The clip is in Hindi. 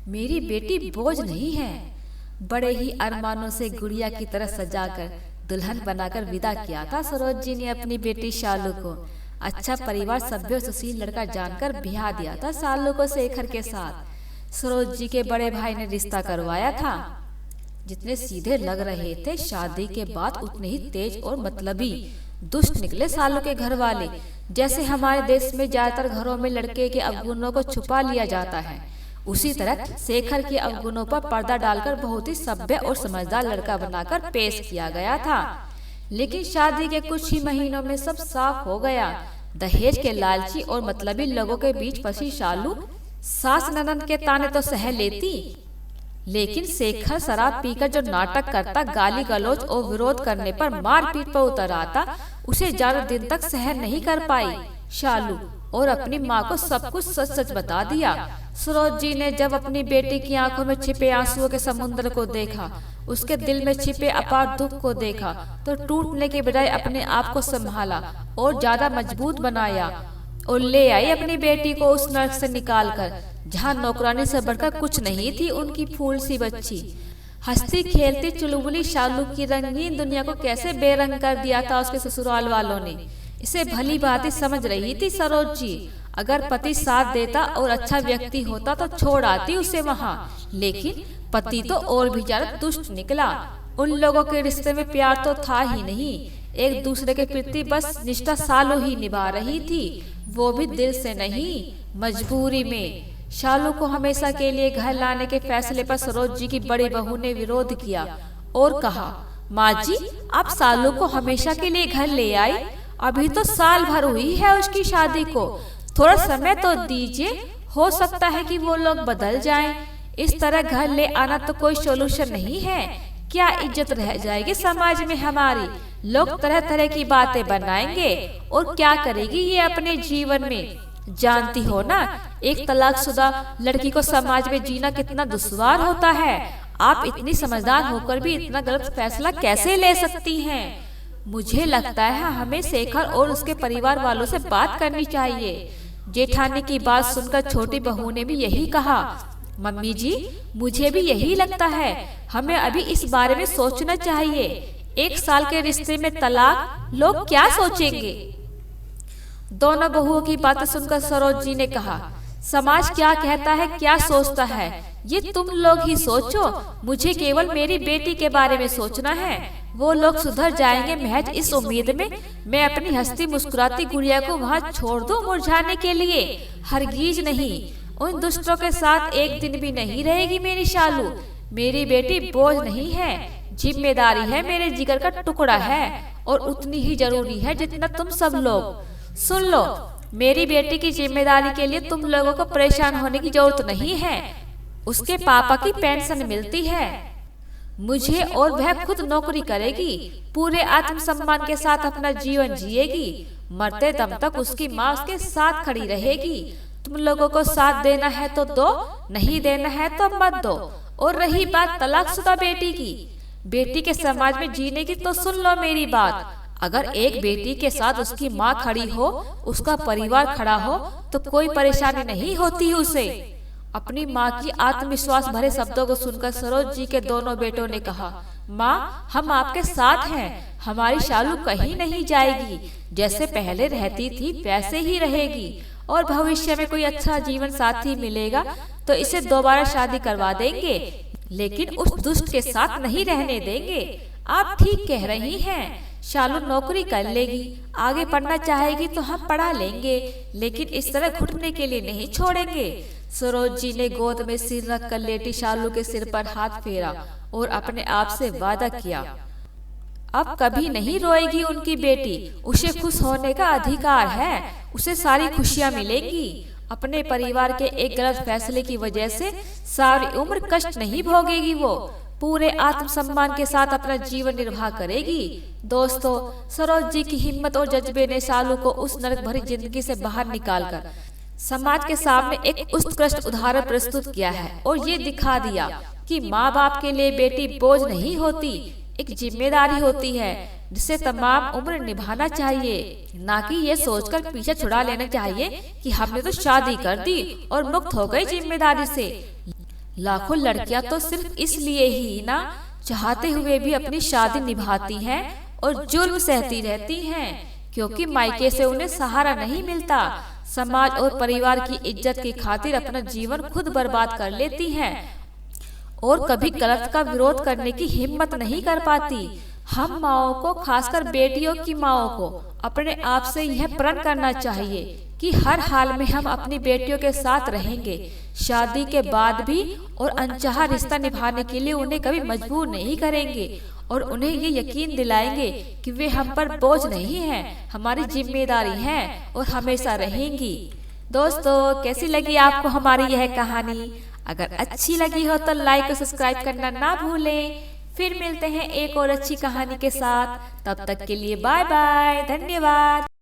मेरी बेटी बोझ नहीं है। बड़े ही अरमानों से गुड़िया की तरह सजाकर दुल्हन बनाकर विदा किया था सरोज जी ने अपनी बेटी शालू को। अच्छा परिवार, सभ्य सुशील लड़का जानकर ब्याह दिया था शालू को शेखर के साथ। सरोज जी के बड़े भाई ने रिश्ता करवाया था। जितने सीधे लग रहे थे, शादी के बाद उतने ही तेज और मतलबी दुष्ट निकले शालू के घर वाले। जैसे हमारे देश में ज्यादातर घरों में लड़के के अवगुणों को छुपा लिया जाता है, उसी तरह शेखर के अवगुणों पर पर्दा डालकर बहुत ही सभ्य और समझदार लड़का बनाकर पेश किया गया था। लेकिन शादी के कुछ ही महीनों में सब साफ हो गया। दहेज के लालची और मतलबी लोगों के बीच फंसी शालू सास ननद के ताने तो सह लेती, लेकिन शेखर शराब पीकर जो नाटक करता, गाली गलौज और विरोध करने पर मारपीट पर उतर आता, उसे ज्यादा दिन तक सहन नहीं कर पाई शालू और अपनी माँ को सब कुछ सच सच बता दिया। सरोज जी ने जब अपनी बेटी की आंखों में छिपे आंसुओं के समुद्र को देखा, उसके दिल में छिपे अपार दुख को देखा, तो टूटने के बजाय अपने आप को संभाला और ज्यादा मजबूत बनाया और ले आई अपनी बेटी को उस नरक से निकालकर, जहाँ नौकरानी से बढ़कर कुछ नहीं थी उनकी फूल सी बच्ची। हंसती खेलती चुलबुली शालू की रंगीन दुनिया को कैसे बेरंग कर दिया था उसके ससुराल वालों ने, इसे भली भांति समझ रही थी सरोज जी। अगर पति साथ देता और अच्छा व्यक्ति होता तो छोड़ आती उसे वहाँ, लेकिन पति तो और भी ज्यादा दुष्ट निकला। उन लोगों के रिश्ते में प्यार तो था ही नहीं, एक दूसरे के प्रति बस निष्ठा शालू ही निभा रही थी, वो भी दिल से नहीं, मजबूरी में। शालू को हमेशा के लिए घर लाने के फैसले पर सरोज जी की बड़ी बहू ने विरोध किया और कहा, माँ जी आप शालू को हमेशा के लिए घर ले आई, अभी तो साल भर हुई है उसकी शादी को, थोड़ा समय तो दीजिए, हो सकता है कि वो लोग बदल जाएं। इस तरह घर ले आना तो कोई सोल्यूशन नहीं है। क्या इज्जत रह जाएगी समाज में हमारी, लोग तरह तरह की बातें बनाएंगे और क्या करेगी ये अपने जीवन में। जानती हो ना, एक तलाकशुदा लड़की को समाज में जीना कितना दुश्वार होता है। आप इतनी समझदार होकर भी इतना गलत फैसला कैसे ले सकती हैं? मुझे लगता है हमें शेखर और उसके परिवार वालों से बात करनी चाहिए। जेठानी की बात सुनकर छोटी बहू ने भी यही कहा, मम्मी जी मुझे भी यही लगता है, हमें अभी इस बारे में सोचना चाहिए। 1 साल के रिश्ते में तलाक, लोग क्या सोचेंगे? दोनों बहुओं की बातें सुनकर सरोज जी ने कहा, समाज क्या कहता है, क्या सोचता है, ये तुम लोग ही सोचो, मुझे केवल मेरी बेटी के बारे में सोचना है। वो लोग सुधर जाएंगे महज इस उम्मीद में मैं अपनी हंसती मुस्कुराती गुड़िया को वहाँ छोड़ दूं मुरझाने के लिए? हरगिज नहीं, उन दुष्टों के साथ एक दिन भी नहीं रहेगी मेरी शालू। मेरी बेटी बोझ नहीं है, जिम्मेदारी है, मेरे जिगर का टुकड़ा है और उतनी ही जरूरी है जितना तुम सब लोग। सुन लो, मेरी बेटी की जिम्मेदारी के लिए तुम लोगों को परेशान होने की जरूरत नहीं है। उसके पापा की पेंशन मिलती है मुझे और वह खुद नौकरी करेगी, पूरे आत्मसम्मान के साथ अपना जीवन जिएगी, मरते दम तक उसकी माँ उसके साथ खड़ी रहेगी। तुम लोगों को साथ देना है तो दो, नहीं देना है तो मत दो। और रही बात तलाकशुदा बेटी की, बेटी के समाज में जीने की, तो सुन लो मेरी बात। अगर एक बेटी के साथ उसकी माँ खड़ी हो, उसका परिवार खड़ा हो, तो कोई परेशानी नहीं होती उसे। अपनी माँ की आत्मविश्वास भरे शब्दों को सुनकर सरोज जी के दोनों बेटों ने कहा, माँ हम आपके साथ हैं, हमारी शालू कहीं नहीं जाएगी, जैसे पहले रहती थी वैसे ही रहेगी और भविष्य में कोई अच्छा जीवन साथी मिलेगा तो इसे दोबारा शादी करवा देंगे, लेकिन उस दुष्ट के साथ नहीं रहने देंगे। आप ठीक कह रही हैं, शालू नौकरी कर लेगी, आगे पढ़ना चाहेगी तो हम पढ़ा लेंगे, लेकिन इस तरह घुटने के लिए नहीं छोड़ेंगे। सरोज जी ने गोद में सिर रख कर लेटी शालू के सिर पर हाथ फेरा और अपने आप से वादा किया, अब कभी नहीं रोएगी उनकी बेटी, उसे खुश होने का अधिकार है, उसे सारी खुशियां मिलेंगी। अपने परिवार के एक गलत फैसले की वजह से सारी उम्र कष्ट नहीं भोगेगी, वो पूरे आत्मसम्मान के साथ अपना जीवन निर्वाह करेगी। दोस्तों, सरोज जी की हिम्मत और जज्बे ने शालू को उस नरक भरी जिंदगी से बाहर निकालकर समाज के सामने एक उत्कृष्ट उदाहरण प्रस्तुत किया है और ये दिखा दिया कि माँ बाप के लिए बेटी बोझ नहीं होती, एक जिम्मेदारी होती है जिसे तमाम उम्र निभाना चाहिए, ना कि ये सोचकर पीछे छुड़ा लेना चाहिए कि हमने तो शादी कर दी और मुक्त हो गए जिम्मेदारी से। लाखों लड़कियां तो सिर्फ इसलिए ही ना चाहते हुए भी अपनी शादी निभाती हैं और जुल्म सहती रहती हैं, क्योंकि मायके से उन्हें सहारा नहीं मिलता। समाज और परिवार की इज्जत की खातिर अपना जीवन खुद बर्बाद कर लेती हैं और कभी गलत का विरोध करने की हिम्मत नहीं कर पाती। हम माओ को, खासकर बेटियों की माओ को, अपने आप से यह प्रण करना चाहिए कि हर हाल में हम अपनी बेटियों के साथ रहेंगे, शादी के बाद भी, और अनचाहा रिश्ता निभाने के लिए उन्हें कभी मजबूर नहीं करेंगे और उन्हें ये यकीन दिलाएंगे कि वे हम पर बोझ नहीं हैं, हमारी जिम्मेदारी है और हमेशा रहेंगी। दोस्तों, कैसी लगी आपको हमारी यह कहानी? अगर अच्छी लगी हो तो लाइक और सब्सक्राइब करना ना भूलें। फिर मिलते हैं एक और अच्छी कहानी के साथ। तब तक के लिए बाय बाय, धन्यवाद।